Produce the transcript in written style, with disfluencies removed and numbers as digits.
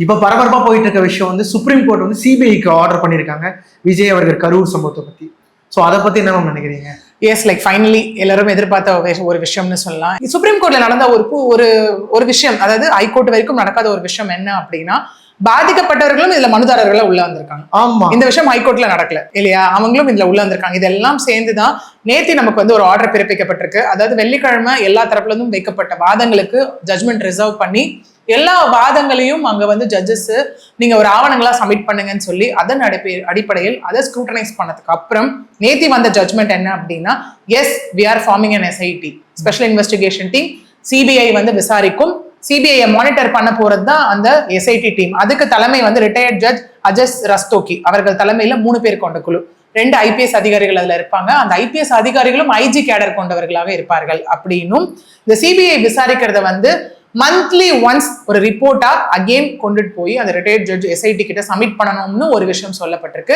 இப்ப பரபரப்பா போயிட்டு இருக்க விஷயம் வந்து சுப்ரீம் கோர்ட் வந்து சிபிஐக்கு ஆர்டர் பண்ணியிருக்காங்க விஜய் அவர்கள் கரூர் சம்பவத்தை பத்தி. ஸோ அதை பத்தி என்ன நினைக்கிறீங்க? எஸ், லைக் ஃபைனலி எல்லாரும் எதிர்பார்த்த ஒரு விஷயம்னு சொல்லலாம். சுப்ரீம் கோர்ட்ல நடந்த ஒரு விஷயம், அதாவது ஹைகோர்ட் வரைக்கும் நடக்காத ஒரு விஷயம் என்ன அப்படின்னா, பாதிக்கப்பட்டவர்களும் இதுல மனுதாரர்களா உள்ள வந்திருக்காங்க. ஆமா, இந்த விஷயம் ஹைகோர்ட்ல நடக்கல இல்லையா, அவங்களும் இதுல உள்ள வந்திருக்காங்க. இதெல்லாம் சேர்ந்துதான் நேத்தி நமக்கு வந்து ஒரு ஆர்டர் பிறப்பிக்கப்பட்டிருக்கு. அதாவது வெள்ளிக்கிழமை எல்லா தரப்புல இருந்தும் வைக்கப்பட்ட வாதங்களுக்கு ஜட்மெண்ட் ரிசர்வ் பண்ணி எல்லா வாதங்களையும் அங்க வந்து ஜட்ஜஸ் நீங்க ஒரு ஆவணங்களா சப்மிட் பண்ணுங்கன்னு சொல்லி அதன் அடிப்படையில் அதை ஸ்க்ரூட்டனைஸ் பண்ணதுக்கு அப்புறம் நேத்தி வந்த ஜட்மெண்ட் என்ன அப்படின்னா, yes we are forming an SIT, special investigation team. CBI வந்து விசாரிக்கும், சிபிஐ மானிட்டர் பண்ண போறது தான் அந்த எஸ்ஐடி டீம். அதுக்கு தலைமை வந்து ரிட்டையர்ட் ஜட்ஜ் அஜஸ் ரஸ்தோகி அவர்கள் தலைமையில 3 பேர் கொண்ட குழு. 2 ஐபிஎஸ் அதிகாரிகள் அதுல இருப்பாங்க. அந்த ஐபிஎஸ் அதிகாரிகளும் ஐஜி கேடர் கொண்டவர்களாக இருப்பார்கள். அப்படின்னும் இந்த சிபிஐ விசாரிக்கிறத வந்து மந்த்லி ஒன்ஸ் ஒரு ரிப்போர்ட்டா அகெயின் கொண்டுட்டு போய் அந்த ரிட்டையர்ட் ஜட்ஜ் எஸ்ஐடி கிட்ட சப்மிட் பண்ணணும்னு ஒரு விஷயம் சொல்லப்பட்டிருக்கு.